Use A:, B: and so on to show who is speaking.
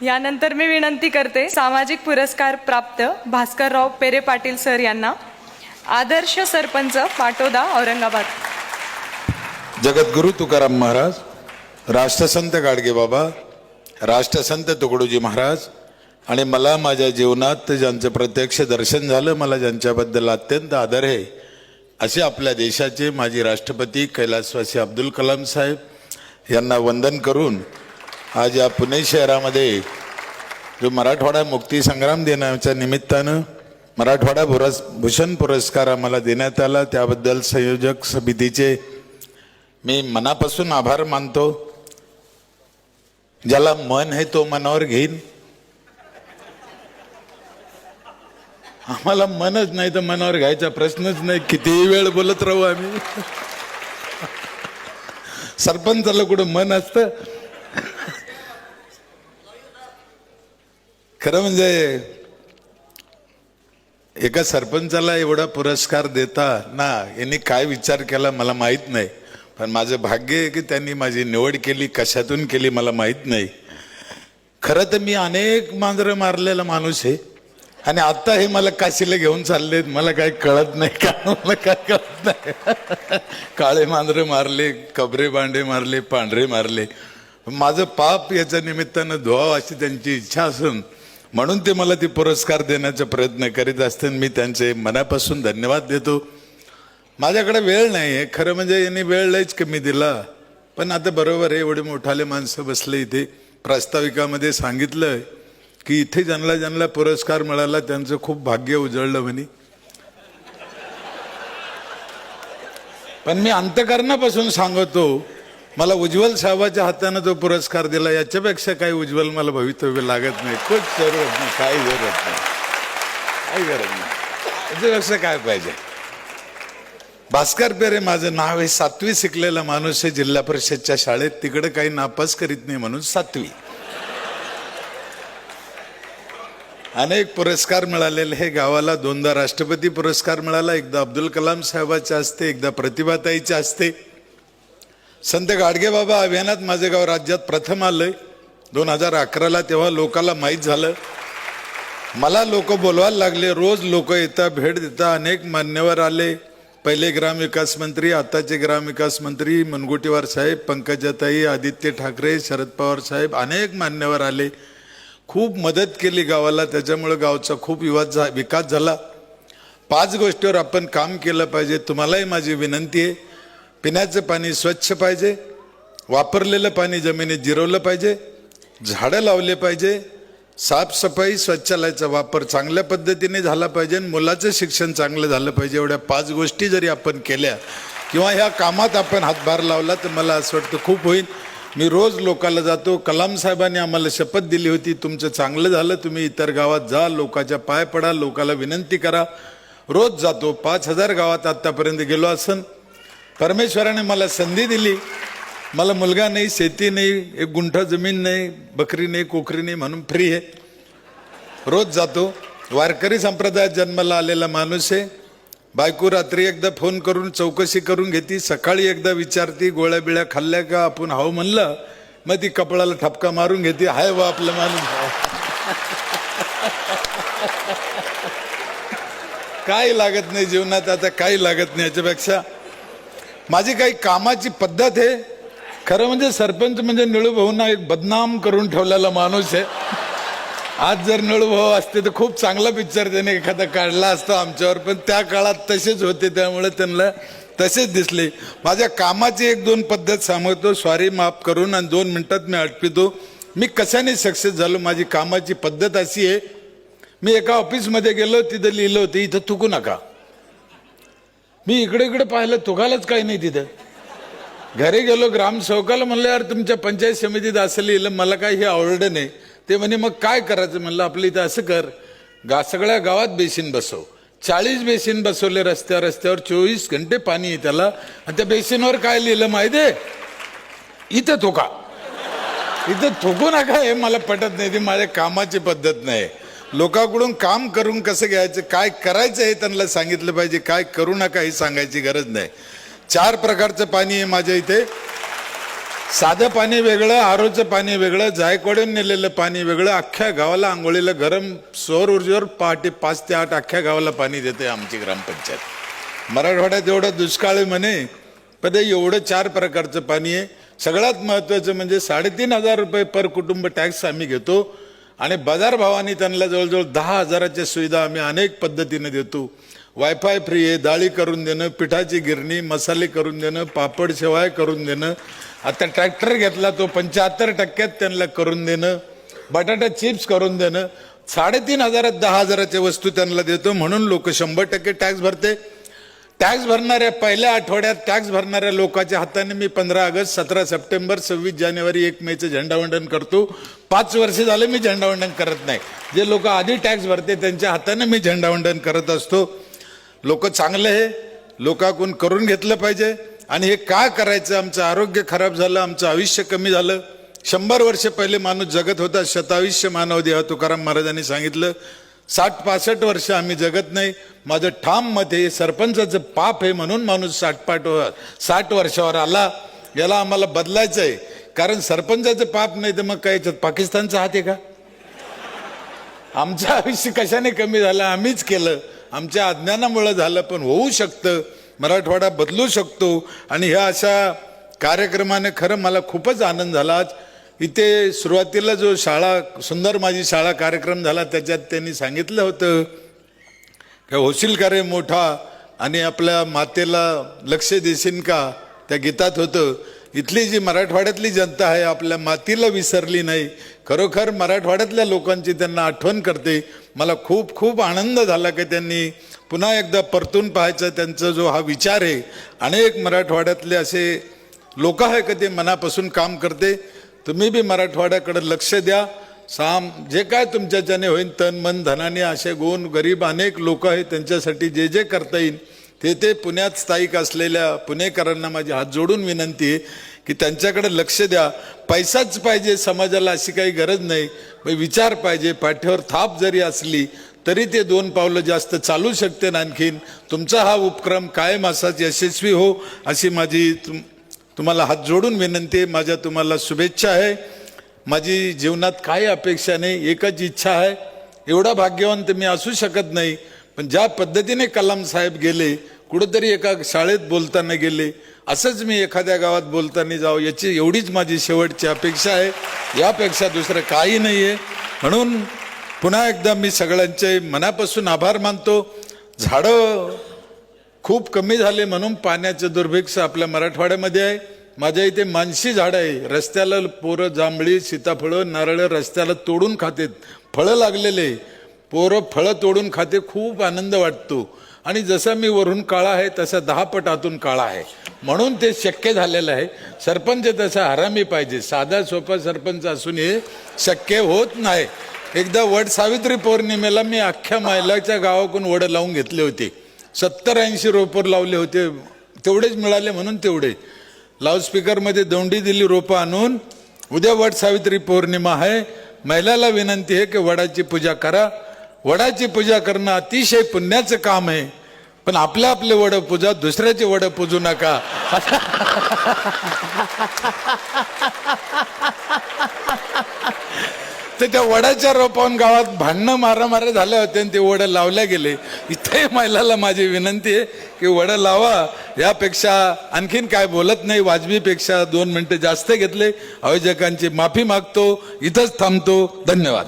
A: यानंतर मी विनंती करते सामाजिक पुरस्कार प्राप्त भास्करराव पेरे पाटील सर यांना आदर्श सरपंच पाटोदा औरंगाबाद।
B: जगद्गुरु तुकाराम महाराज, राष्ट्रसंत गाडगे बाबा, राष्ट्रसंत तुकडोजी महाराज आणि मला माझ्या जीवनात ज्यांचं प्रत्यक्ष दर्शन झालं, मला ज्यांच्याबद्दल अत्यंत आदर आहे, असे आपल्या देशाचे माजी राष्ट्रपती कैलासवासी अब्दुल कलाम साहेब यांना वंदन करून आज या पुणे शहरामध्ये जो मराठवाडा मुक्ती संग्राम दिनाच्या निमित्तानं मराठवाडा भूषण पुरस्कार आम्हाला देण्यात आला, त्याबद्दल संयोजक समितीचे मी मनापासून आभार मानतो। ज्याला मन आहे तो मनावर घेईन, आम्हाला मनच नाही तर मनावर घ्यायचा प्रश्नच नाही, कितीही वेळ बोलत राहू आम्ही। सरपंचाला कुठं मन असतं? खरं म्हणजे एका सरपंचाला एवढा पुरस्कार देता ना, यांनी काय विचार केला मला माहित नाही, पण माझं भाग्य आहे की त्यांनी माझी निवड केली। कशातून केली मला माहित नाही। खरं तर मी अनेक मांजरं मारलेला माणूस आहे आणि आता हे मला काशीला घेऊन चाललेत, मला काही कळत नाही का, मला काय कळत नाही। काळे मांजरं मारले, कबरे बांडे मारले, पांढरे मारले, माझं पाप याच्या निमित्तानं धुवावं अशी त्यांची इच्छा असून म्हणून ते मला ती पुरस्कार देण्याचा प्रयत्न करीत असते। मी त्यांचे मनापासून धन्यवाद देतो। माझ्याकडे वेळ नाही आहे, खरं म्हणजे यांनी वेळ लयच कमी दिला, पण आता बरोबर आहे, एवढे मोठाले माणसं बसले इथे। प्रास्ताविकामध्ये सांगितलं की इथे ज्यांना पुरस्कार मिळाला त्यांचं खूप भाग्य उजळलं म्हणे, पण मी अंतकरणापासून सांगतो, मला उज्ज्वल साहेबाच्या हाताने तो पुरस्कार दिला, याच्यापेक्षा काही उज्ज्वल मला भवितव्य लागत नाही। खूप जरूरत नाही, काही जरूरत नाही, काही गरज नाही, याच्यापेक्षा काय पाहिजे। भास्कर पेरे माझं नाव आहे, 7वी शिकलेला माणूस आहे, जिल्हा परिषदच्या शाळेत, तिकडे काही नापास करीत नाही म्हणून 7वी। अनेक पुरस्कार मिळालेले हे गावाला, 2दा राष्ट्रपती पुरस्कार मिळाला, एकदा अब्दुल कलाम साहेबाच्या हस्ते, एकदा प्रतिभाताईच्या हस्ते। संत गाडगे बाबा अभियानात माझे गाव राज्यात प्रथम आलंय 2011ला, तेव्हा लोकाला माहीत झालं, मला लोक बोलवायला लागले, रोज लोक येतात, भेट देतात, अनेक मान्यवर आले, पहिले ग्रामविकास मंत्री, आताचे ग्रामविकास मंत्री मुनगंटीवार साहेब, पंकजाताई, आदित्य ठाकरे, शरद पवार साहेब, अनेक मान्यवर आले, खूप मदत केली गावाला, त्याच्यामुळे गावचा खूप विकास झाला। 5 गोष्टीवर आपण काम केलं पाहिजे। तुम्हालाही माझी विनंती आहे, पिण्याचं पाणी स्वच्छ पाहिजे, वापरलेलं पाणी जमिनीत जिरवलं पाहिजे, झाडं लावले पाहिजे, साफसफाई, शौचालयाचा वापर चांगल्या पद्धतीने झाला पाहिजे, मुलाचं शिक्षण चांगलं झालं पाहिजे। एवढ्या 5 गोष्टी जरी आपण केल्या किंवा ह्या कामात आपण हातभार लावला तर मला असं वाटतं खूप होईल। मी रोज लोकाला जातो, कलाम साहेबांनी आम्हाला शपथ दिली होती, तुमचं चांगलं झालं, तुम्ही इतर गावात जा, लोकांच्या पाय पडा, लोकाला विनंती करा। रोज जातो, 5000 गावात आत्तापर्यंत गेलो असन। परमेश्वराने मला संधी दिली, मला मुलगा नाही, शेती नाही, 1 गुंठा जमीन नाही, बकरी नाही, कोकरी नाही, म्हणून फ्री आहे, रोज जातो। वारकरी संप्रदायात जन्माला आलेला माणूस आहे। बायको रात्री एकदा फोन करून चौकशी करून घेते, सकाळी एकदा विचारती, गोळ्या बिळ्या खाल्ल्या का, आपण हाव म्हणलं, मग ती कपडाला ठपका मारून घेते, हाय वा आपला माणूस। काही लागत नाही जीवनात, आता काही लागत नाही। याच्यापेक्षा माझी काही कामाची पद्धत आहे। खरं म्हणजे सरपंच म्हणजे निळूभाऊंना एक बदनाम करून ठेवलेला माणूस आहे। आज जर निळूभाऊ असते तर खूप चांगला पिक्चर त्याने एखादा काढला असता आमच्यावर, पण त्या काळात तसेच होते, त्यामुळे त्यांना तसेच दिसले। माझ्या कामाची 1-2 पद्धत सांगतो, सॉरी माफ करून, आणि 2 मिनिटात मी आटपितो मी कशाने सक्सेस झालो। माझी कामाची पद्धत अशी आहे, मी एका ऑफिसमध्ये गेलो, तिथं लिहिलं होतं इथं थुकू नका। मी इकडे पाहिलं, थुकायलाच काही नाही तिथं। घरी गेलो, ग्रामसेवकाला म्हणलं, यार तुमच्या पंचायत समितीत असं लिहिलं, मला काही हे आवडलं नाही। ते म्हणे मग काय करायचं? म्हणलं आपलं इथं असं कर, सगळ्या गावात बेसिन बसव। 40 बेसिन बसवले रस्त्यावर, 24 घंटे पाणी आहे त्याला, आणि त्या बेसिनवर काय लिहिलं माहिती आहे? इथं थुका, इथं थुकू नका। हे मला पटत नाही, ती माझ्या कामाची पद्धत नाही। लोकांकडून काम करून कसं घ्यायचं, काय करायचं हे त्यांना सांगितलं पाहिजे, काय करू नका हे सांगायची गरज नाही। 4 प्रकारचं पाणी आहे माझ्या इथे। साधं पाणी वेगळं, आरोचं पाणी वेगळं, जायकवाडून नेलेलं पाणी वेगळं. अख्ख्या गावाला आंघोळीला गरम सौर ऊर्जेवर पहाटे 5 ते 8 अख्ख्या गावाला पाणी देते आमची ग्रामपंचायत. मराठवाड्यात एवढं दुष्काळ आहे म्हणे, पण एवढं 4 प्रकारचं पाणी आहे. सगळ्यात महत्त्वाचं म्हणजे 3,500 रुपये पर कुटुंब टॅक्स आम्ही घेतो आणि बाजारभावाने त्यांना जवळजवळ 10,000च्या सुविधा आम्ही अनेक पद्धतीने देतो. वायफाय फ्री आहे, डाळी करून देणं, पिठाची गिरणी, मसाले करून देणं, पापड शेवाय करून देणं. आता ट्रॅक्टर घेतला तो 75% त्यांना करून देणं, बटाटा चिप्स करून देणं. 3,500 10,000च्या वस्तू त्यांना देतो. म्हणून लोक 100% टॅक्स भरते. टॅक्स भरणाऱ्या पहिल्या आठवड्यात टॅक्स भरणाऱ्या लोकांच्या हाताने मी 15 ऑगस्ट 17 सप्टेंबर 26 जानेवारी 1 मेचं झेंडावंदन करतो. 5 वर्ष झाले मी झेंडावंदन करत नाही. जे लोक आधी टॅक्स भरते त्यांच्या हाताने मी झेंडावंदन करत असतो. लोक चांगले आहे, लोकांकडून करून घेतलं पाहिजे. आणि हे का करायचं? आमचं आरोग्य खराब झालं, आमचं आयुष्य कमी झालं. 100 वर्ष पहिले माणूस जगत होता, शतायुष्य मानव देह तुकाराम महाराजांनी सांगितलं. 60-65 वर्ष आम्ही जगत नाही. माझं ठाम मत आहे, सरपंचाचं पाप आहे म्हणून माणूस 60 वर्षावर आला. याला आम्हाला बदलायचं आहे. कारण सरपंचाचं पाप नाही तर मग काय पाकिस्तानचा हात आहे का? आमचं आयुष्य कशाने कमी झालं? आम्हीच केलं, आमच्या अज्ञानामुळे झालं. पण होऊ शकतं, मराठवाडा बदलू शकतो. आणि ह्या अशा कार्यक्रमाने खरं मला खूपच आनंद झाला. इथे सुरुवातीला जो शाळा सुंदर माझी शाळा कार्यक्रम झाला त्याच्यात त्यांनी सांगितलं होतं की होशील का रे मोठा आणि आपल्या मातेला लक्ष देशील का, त्या गीतात होतं. इथली जी मराठवाड्यातली जनता आहे आपल्या मातीला विसरली नाही. खरोखर मराठवाड्यातल्या लोकांची त्यांना आठवण करते. मला खूप खूप आनंद झाला की त्यांनी पुन्हा एकदा परतून पाहायचा त्यांचा जो हा विचार आहे. अनेक मराठवाड्यातले असे लोक आहे की ते मनापासून काम करते. तुम्ही बी मराठवाड्याकडे लक्ष द्या. जे काय तुमच्याच्याने होईल तन मन धनाने असे गुण गरीब अनेक लोक आहेत, त्यांच्यासाठी जे जे करता येईल ते पुण्यात स्थायिक असलेल्या पुणेकरांना माझी हात जोडून विनंती आहे की त्यांच्याकडे लक्ष द्या. पैसाच पाहिजे समाजाला अशी काही गरज नाही, विचार पाहिजे. पाठीवर थाप जरी असली तरी ते 2 पावलं जास्त चालू शकते. आणखीन तुमचा हा उपक्रम कायम असाच यशस्वी हो अशी माझी तुम्हाला हात जोडून विनंती आहे. माझ्या तुम्हाला शुभेच्छा आहे. माझी जीवनात काही अपेक्षा नाही, एकच इच्छा आहे. एवढा भाग्यवान तर मी असू शकत नाही, पण ज्या पद्धतीने कलाम साहेब गेले, कुठंतरी एका शाळेत बोलताना गेले, असंच मी एखाद्या गावात बोलताना जावं याची एवढीच माझी शेवटची अपेक्षा आहे. यापेक्षा दुसरं काही नाही आहे. म्हणून पुन्हा एकदा मी सगळ्यांचे मनापासून आभार मानतो. झाडं खूप कमी झाले म्हणून पाण्याचं दुर्भिक्ष आपल्या मराठवाड्यामध्ये आहे. माझ्या इथे मानसी झाडं आहे, रस्त्याला पोरं जांभळी सीताफळं नारळ रस्त्याला तोडून खातेत. फळं लागलेले पोरं फळं तोडून खाते, खूप आनंद वाटतो. आणि जसा मी वरून काळा आहे तसा 10 पट आतून काळा आहे, म्हणून ते शक्य झालेलं आहे. सरपंच तसा हरामी पाहिजे, साधा सोपा सरपंच असून हे शक्य होत नाही. एकदा वड सावित्री पौर्णिमेला मी अख्ख्या महिलाच्या गावाकडून वड लावून घेतले होते. 70-80 रोपं लावले होते, तेवढेच मिळाले म्हणून तेवढे. लाऊडस्पीकरमध्ये दोंडी दिली रोपं आणून. उद्या वड सावित्री पौर्णिमा आहे, महिलाला विनंती आहे की वडाची पूजा करा. वडाची पूजा करणं अतिशय पुण्याचं काम आहे, पण आपले वड पूजा, दुसऱ्याचे वड पूजू नका. तर त्या वडाच्या रोपावून गावात भांडणं मारामारे झाले होते आणि ते वड लावल्या गेले. इथे महिलाला माझी विनंती आहे की वड लावा. यापेक्षा आणखीन काय बोलत नाही, वाजवीपेक्षा 2 मिनिटं जास्त घेतले. आयोजकांची माफी मागतो, इथंच थांबतो. धन्यवाद.